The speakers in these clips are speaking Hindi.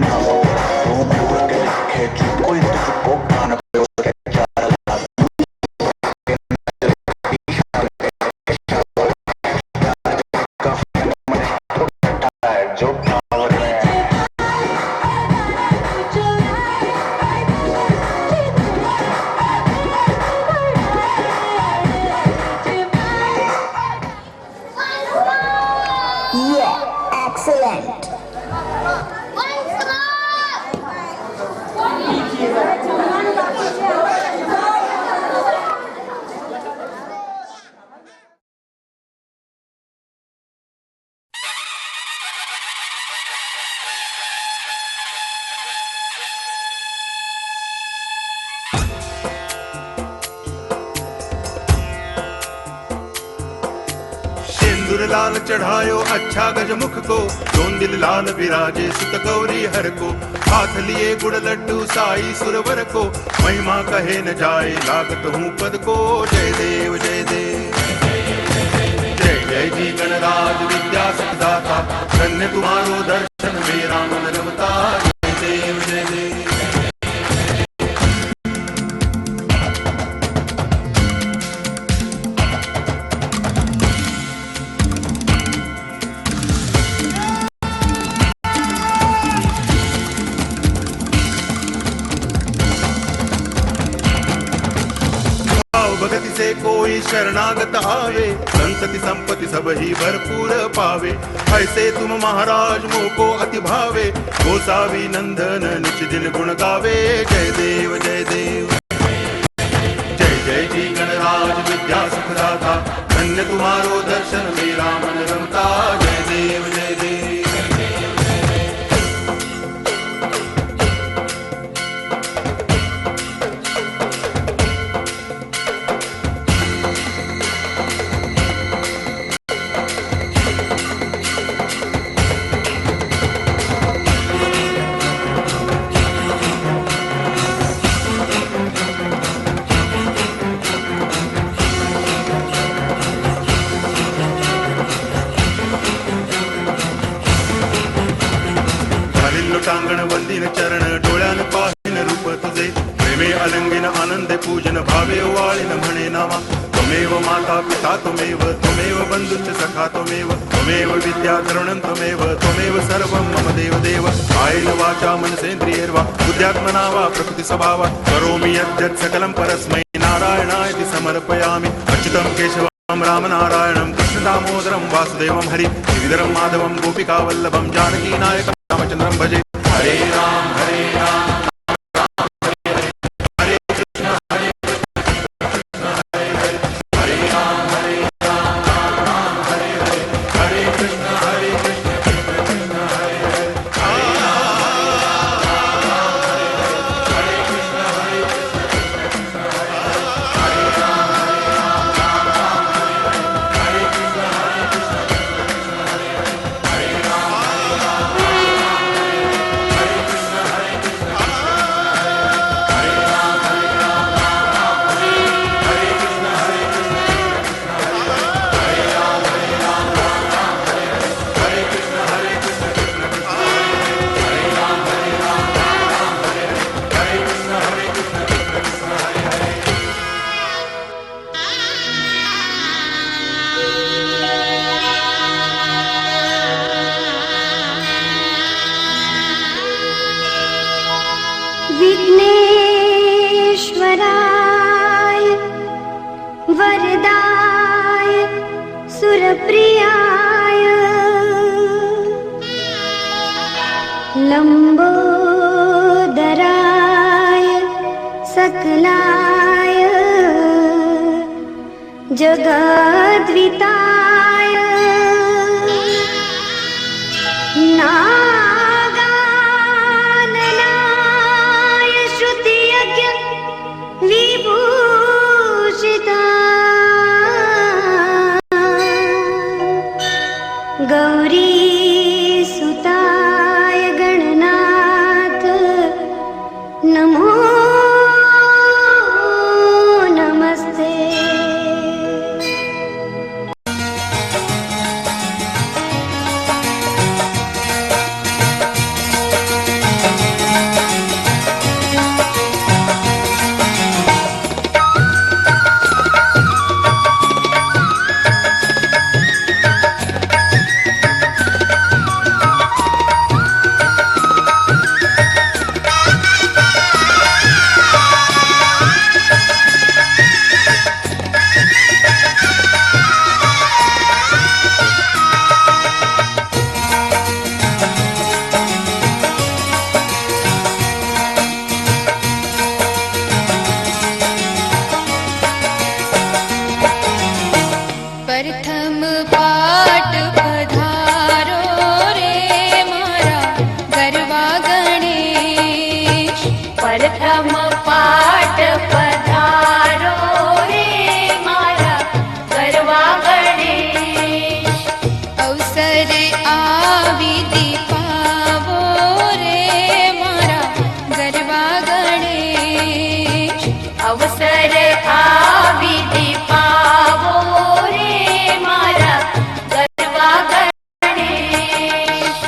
नावो रूप उड़ के दिखे चुपको तुझको कान पे उसके चार जो पावर में Excellent. सिंदूर लाल चढ़ायो अच्छा गजमुख को, दोन दिल लाल विराजे सुत गौरी हर को। हाथ लिए गुड़ लड्डू साई सुरवर को, महिमा कहे न जाए लागत हूँ पद को। जय देव जय देव जय जय जी गणराज विद्या सुखदाता, धन्य तुम्हारो दर्शन मेरा मन रमता। जय देव जय देव भगति से कोई शरणागत आवे, संतति संपत्ति सब ही भरपूर पावे। ऐसे तुम महाराज मोको अति भावे, गोसावी नंदन निच दिन गुण गावे। जय देव जय देव जय जय जी गणराज विद्या सुखदाता, धन्य तुम्हारो दर्शन मेरा मन रमता। जय देव जय देव टांगण वंदिन चरण, डोळ्यान पाहिन रूप तुझे। प्रेमे अलंगिन आनंद पूजन, भावे वाळिन म्हणे नावा। त्वमेव माता पिता त्वमेव, त्वमेव बंधुश्च सखा त्वमेव, त्वमेव विद्या तरुणं त्वमेव, त्वमेव सर्वं मम देव देव। कायेन वाचा मनसेन्द्रियैर्वा बुद्ध्यात्मना वा प्रकृति स्वभावात् करोमि यद्यत् सकलं परस्मै नारायणाय समर्पयामि। अच्युतं केशवं राम नारायणं कृष्ण दामोदरं वासुदेवं हरि श्रीधरं माधवं गोपिका वल्लभं जानकी नायकं रामचंद्रं भजे। हरे राम हरे राम हरे कृष्ण हरे कृष्ण हरे हरे, हरे राम राम राम हरे हरे, हरे कृष्ण कृष्ण कृष्ण हरे हरे, हरे राम हरे कृष्ण हरे कृष्ण कृष्ण हरे हरे, हरे राम राम हरे हरे, हरे कृष्ण कृष्ण कृष्ण हरे हरे, हरे विघ्नेश्वराय वरदाय सुरप्रियाय लंबोदराय सकलाय जगद्विताय नागाननाय श्रुतियज्ञ विभूषिता गौरी सुताय गणनाथ नमो नमस्ते। गणेश प्रथम पाठ पधारो रे मारा गरबा गणेश अवसर આવી દીપાવો રે મારા ગરબા ગણેશ અવસર આવી દીપાવો રે મારા ગરબા ગણેશ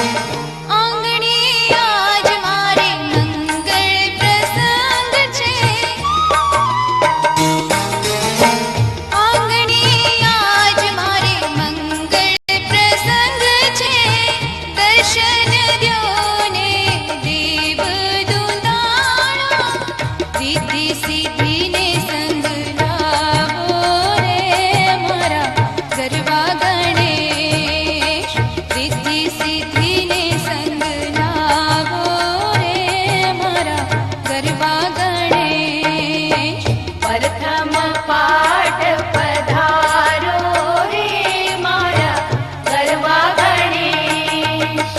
આંગણે આજ મારે મંગળ પ્રસંગ છે આંગણે આજ મારે મંગળ પ્રસંગ છે દર્શન દ્યો ને દેવ દુલાળા રીતિ સિદ્ધિને સંગ લાવો રે મારા ગરબા ગણેશ રીતિ સિદ્ધિને સંગ લાવો રે મારા ગરબા ગણેશ પ્રથમ પાઠ પધારો રે મારા ગરબા ગણેશ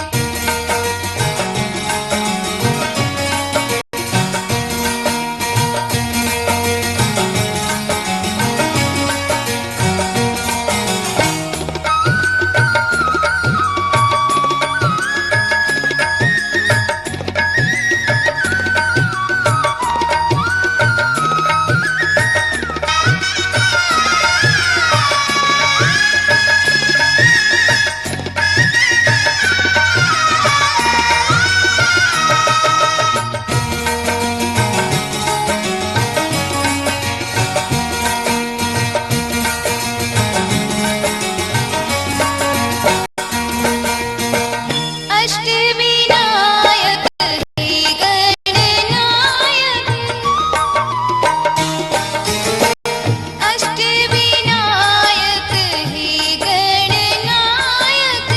અષ્ટવિનાયક હે ગણનાયક અષ્ટવિનાયક હે ગણનાયક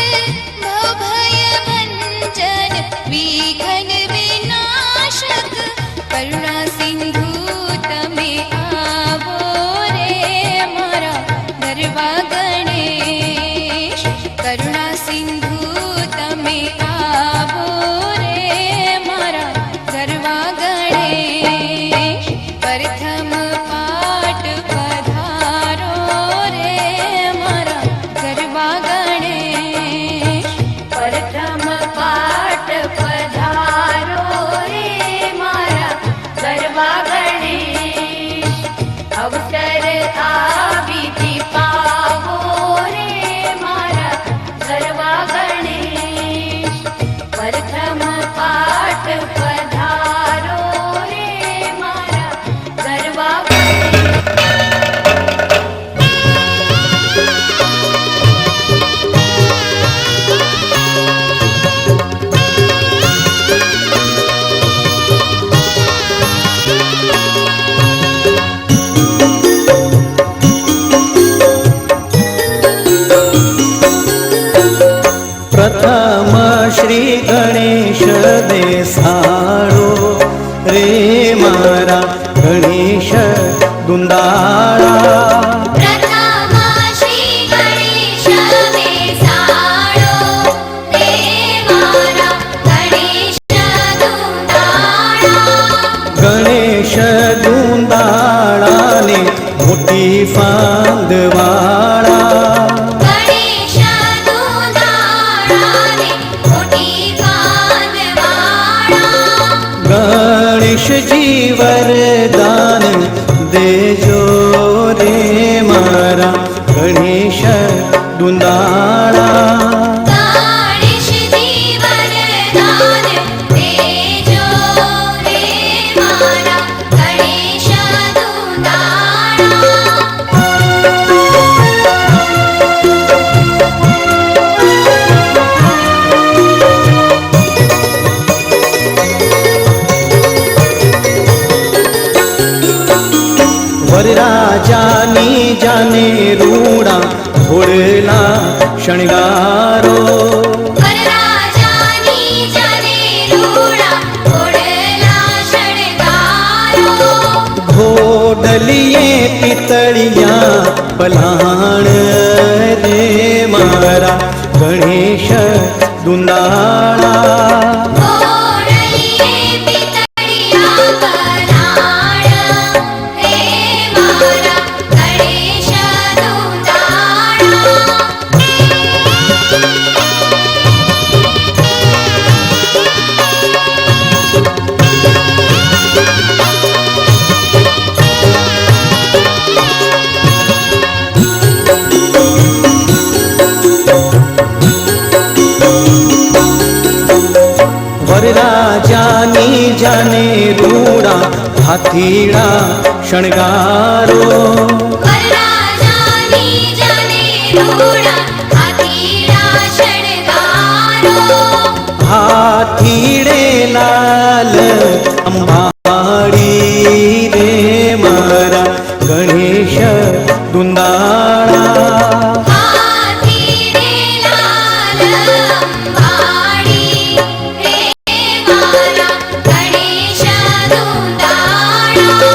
ભવભય ભંજન વિઘ્ન વિનાશક કરુણા સિંધુ તમે આવો રે મારા ગરબા ગણેશ કરુણા સિંધુ તમે આવો રે મારા ગરબા ગણેશ પ્રથમ પાઠ પધારો રે મારા ગરબા ગણેશ પ્રથમ પાઠ પધારો રે મારા ગરબા ગણેશ અવસર આવી દીપાવો રે મારા ગરબા ગણેશ પ્રથમ પાઠ પધારો રે મારા ગરબા ગણેશ પ્રથમ શ્રી ગણેશ બેસાડો રે મારા ગણેશ દુંદાળા પ્રથમ શ્રી ગણેશ બેસાડો રે મારા ગણેશ દુંદાળા ગણેશ દુંદાળાને મોટી ફાંદવાળા ગણેશ દુંદાળાને મોટી ફાંદવાળા ગણેશજી વરદાન દેજો રે મારા ગણેશ દુંદાળા ગણેશજી વરદાન દેજો રે મારા ગણેશ વરરાજાની જાને રૂડા ઘોડલા શણગારો વરરાજાની જાને રૂડા ઘોડલા શણગારો ઘોડલીએ પિતળિયા પલાણ રે મારા ગણેશ દુંદાળા ઘોડલીએ પિતળિયા પલાણ હે મારા ગણેશ દુંદાળા વરરાજાની જાને રૂડા હાથીડા શણગારો વરરાજાની જાને રૂડા હાથીડા શણગારો હાથીડે લાલ અંબાડી રે મારા ગણેશ દુંદાળા હાથીડે લાલ અંબાડી હે મારા ગણેશ દુંદાળા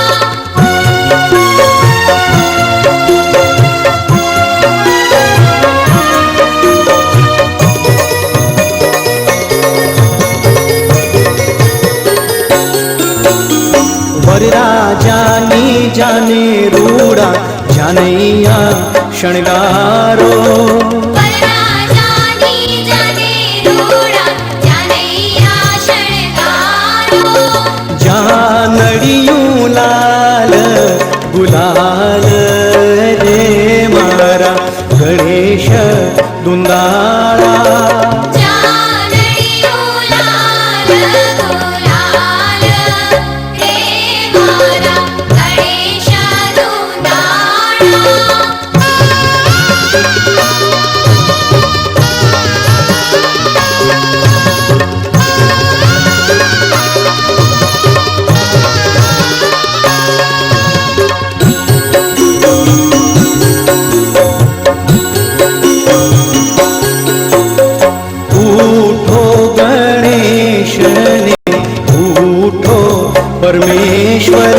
વરરાજાની જાને રૂડા જાનૈયા શણગારો વરરાજાની જાને રૂડા જાનૈયા શણગારો જાનડિયું લાલ ગુલાલ રે મારા ગણેશ દુંદાળા જાનડિયું લાલ ગુલાલ હે મારા ગણેશ દુંદાળા ઉઠો ગણેશ ને ઉઠો પરમેશ્વર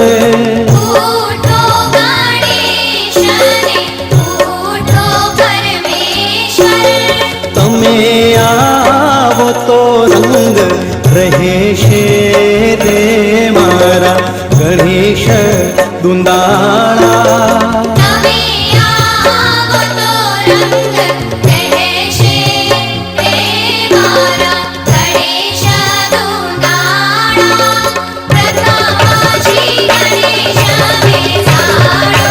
ઉઠો ગણેશ ને ઉઠો પરમેશ્વર તમે આવો તો રંગ રહેશે રે મારા ગણેશ દુંદાળા તમે આવો તો રંગ રહેશે હે મારા ગણેશ દુંદાળા પ્રથમજી ગણેશ બેસાડો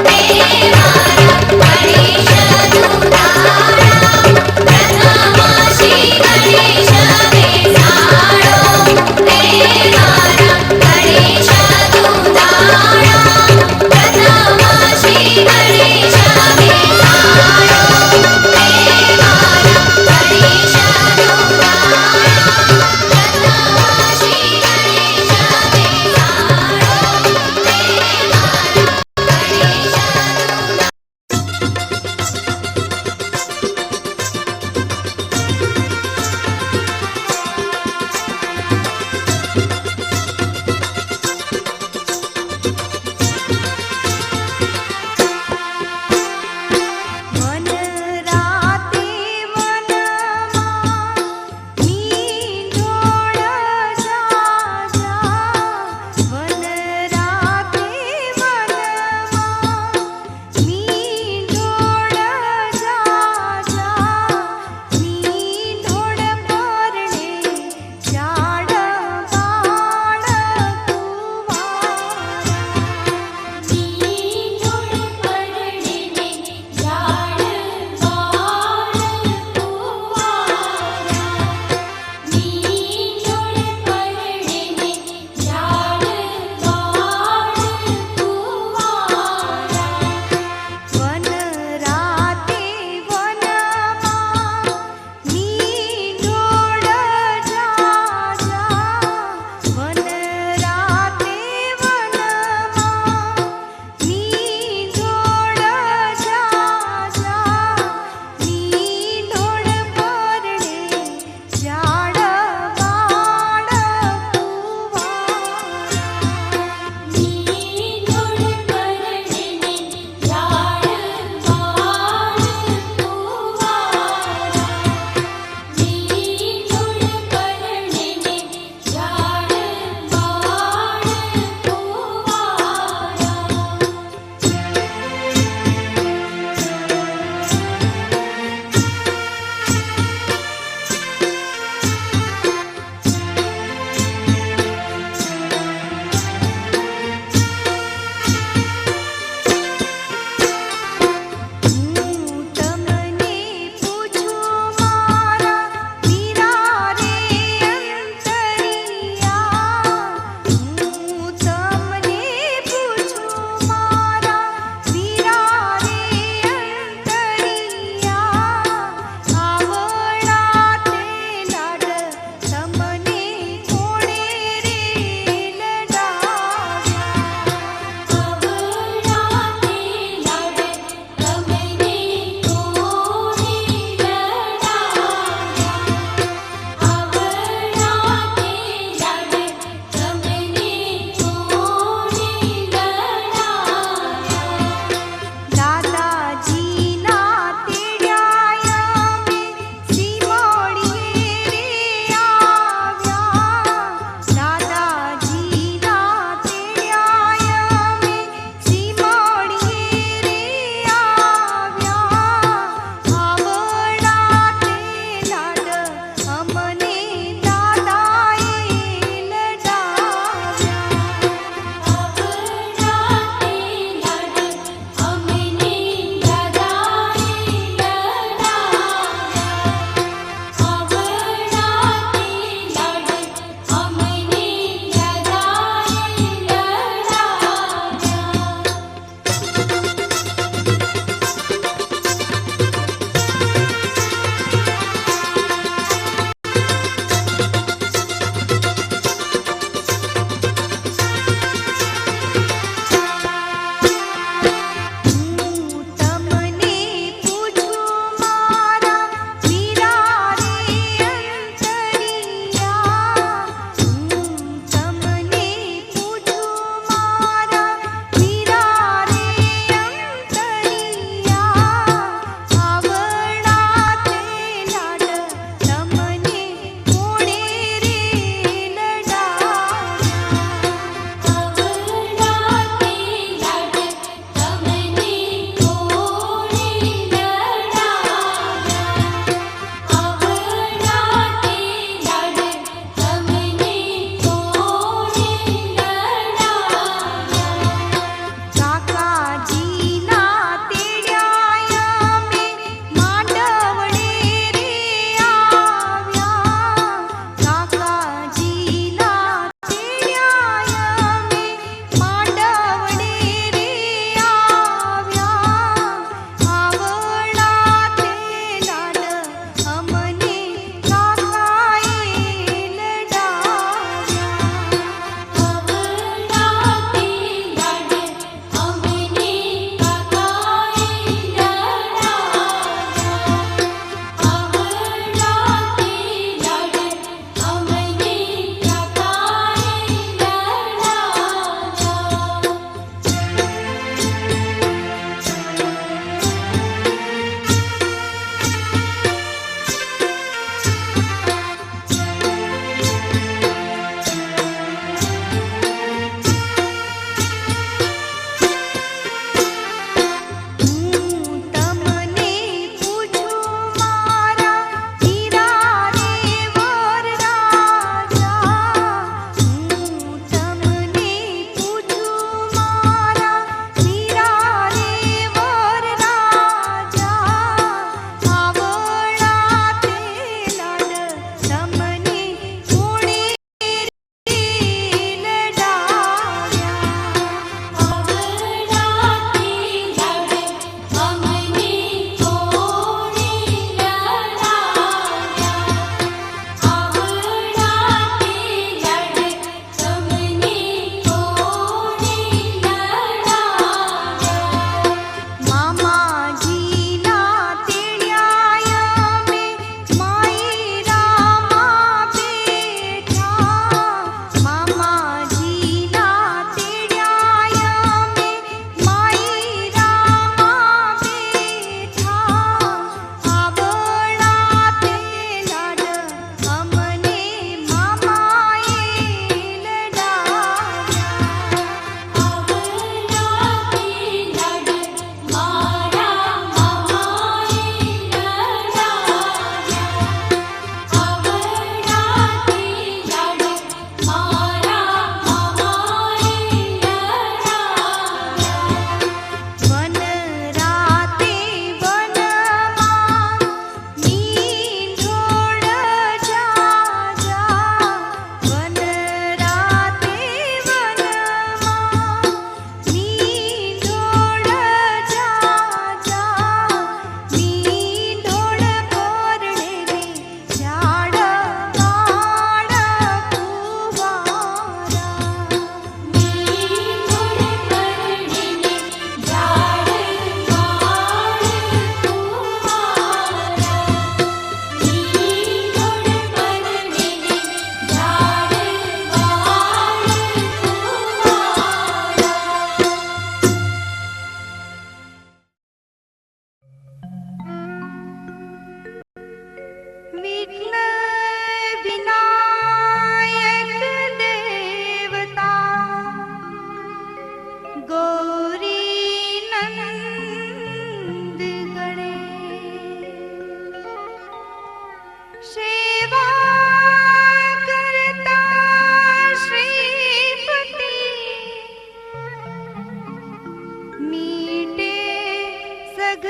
હે મારા ગણેશ દુંદાળા પ્રથમજી ગણેશ બેસાડો હે મારા ગણેશ દુંદાળા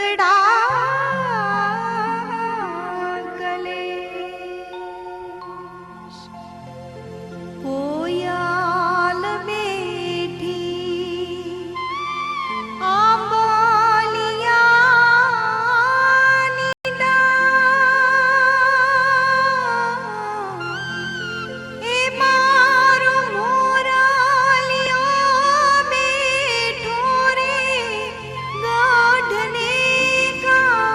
સગડા ગલે કોયાલ બેઠી આંબલિયાની ડાળ એ મારો મોરાલિયો બેઠો રે ગઢને કા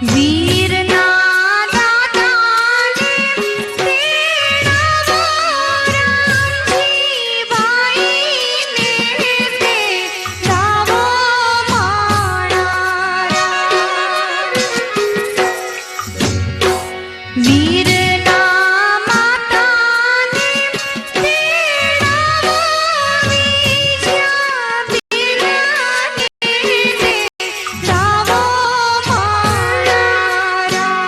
વીરના દાતાને તેડાવો રામજી ભાઈને તેડાવો મારા રામ. વીરના માતાને તેડાવો વિજયા વીરાને તેડાવો મારા રામ.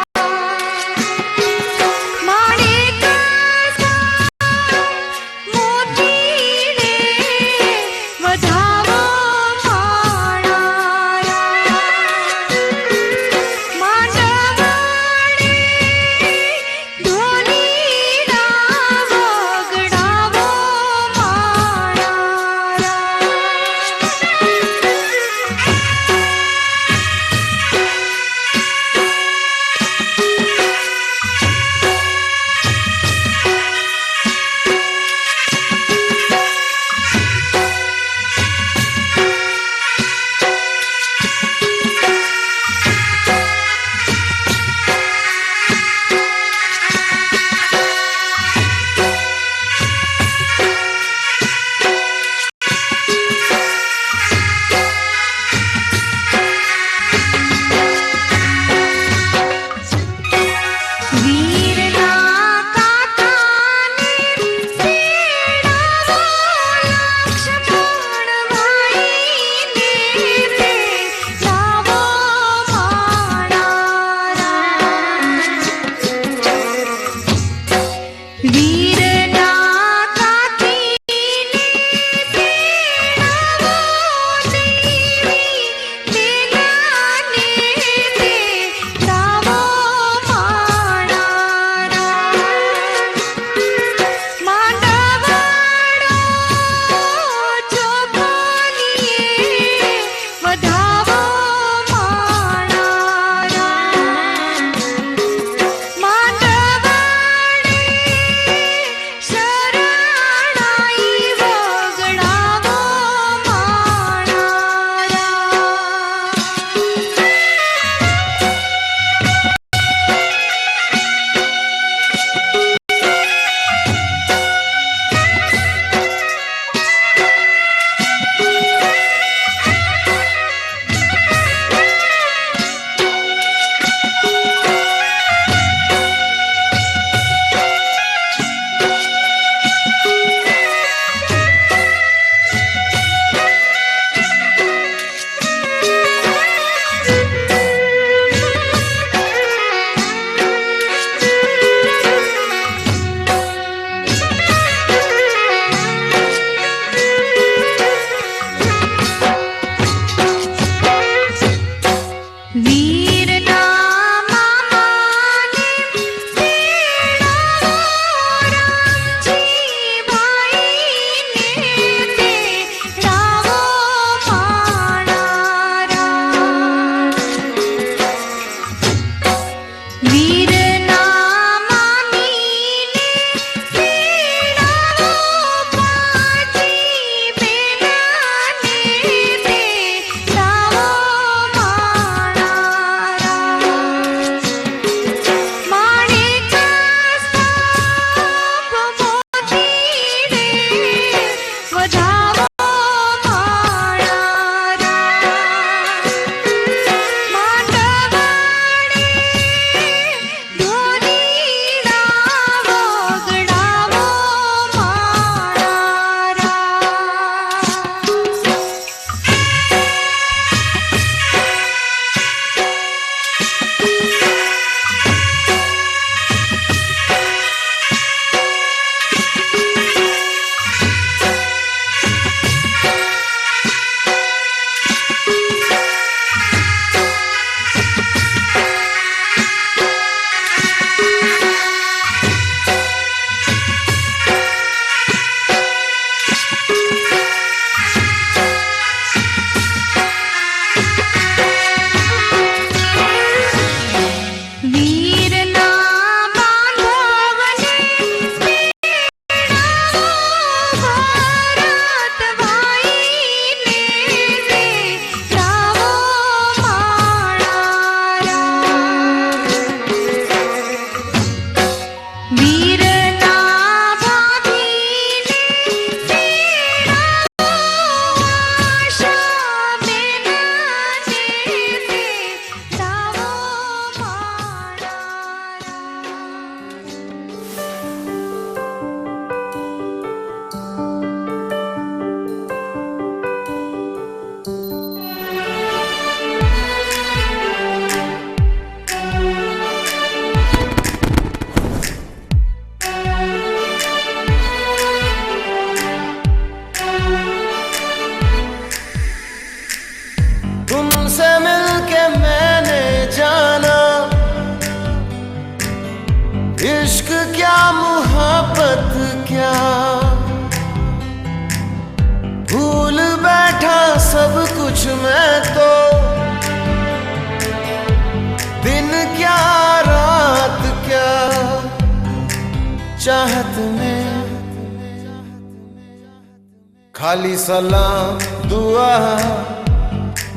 खाली सलाम दुआ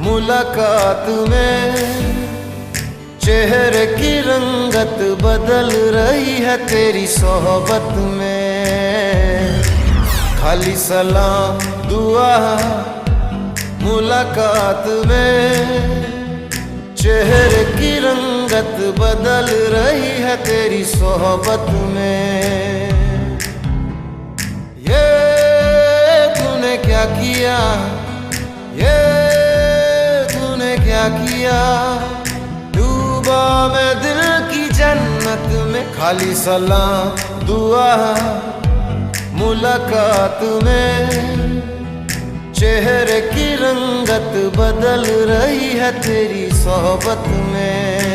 मुलाकात में चेहरे की रंगत बदल रही है तेरी सोहबत में। खाली सलाम दुआ मुलाकात में चेहरे की रंगत बदल रही है तेरी सोहबत में। ये तूने क्या किया, ये तूने क्या किया, डूबा मैं दिल की जन्नत में। खाली सलाम दुआ मुलाकात में चेहरे की रंगत बदल रही है तेरी सोहबत में।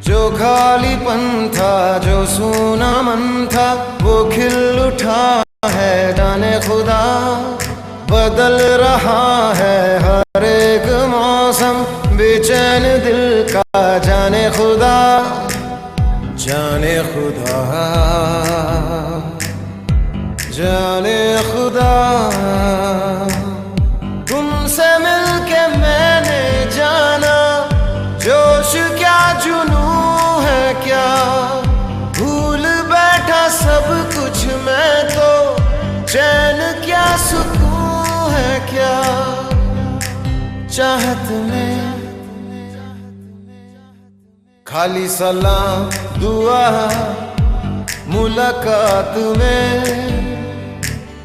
जो खालीपन था, जो सूना मन था, वो खिल उठा है जाने खुदा। बदल रहा है हर एक मौसम, बेचैन दिल का जाने खुदा, जाने खुदा, जाने खुदा। तुमसे मिलके मैंने जाना जोश क्या जुनू है क्या, भूल बैठा सब कुछ मैं तो, चैन क्या सुकून है क्या, चाहत में। खाली सलाम दुआ मुलाकात में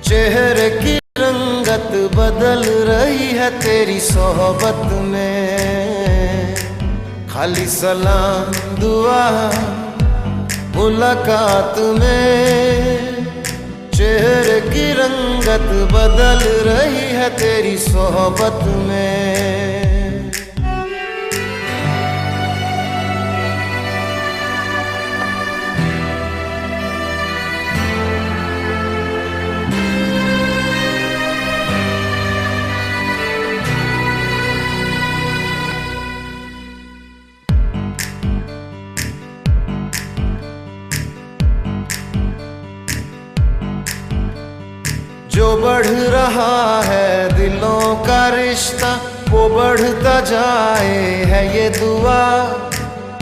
चेहरे की रंगत बदल रही है तेरी सोहबत में। खाली सलाम दुआ मुलाकात में चेहरे की रंगत बदल रही है तेरी सोहबत में। जो बढ़ रहा है दिलों का रिश्ता, वो बढ़ता जाए है ये दुआ।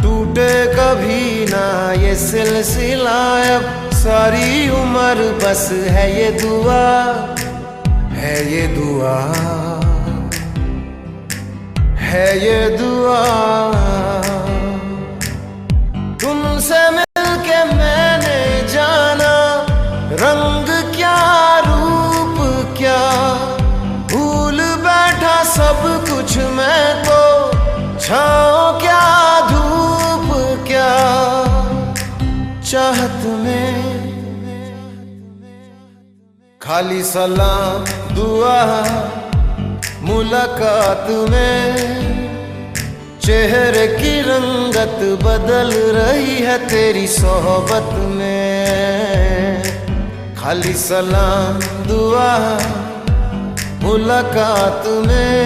टूटे कभी ना ये सिलसिला, अब सारी उम्र बस है ये दुआ, है ये दुआ, है ये दुआ। तुमसे मिलके मैंने जाना रंग क्या रूप क्या, भूल बैठा सब कुछ मैं तो, छाँव क्या धूप क्या, चाहत में। खाली सलाम दुआ मुलाकात में चेहरे की रंगत बदल रही है तेरी सोहबत में। खाली सलाम दुआ मुलाकात में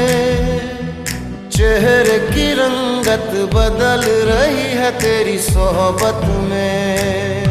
चेहरे की रंगत बदल रही है तेरी सोहबत में।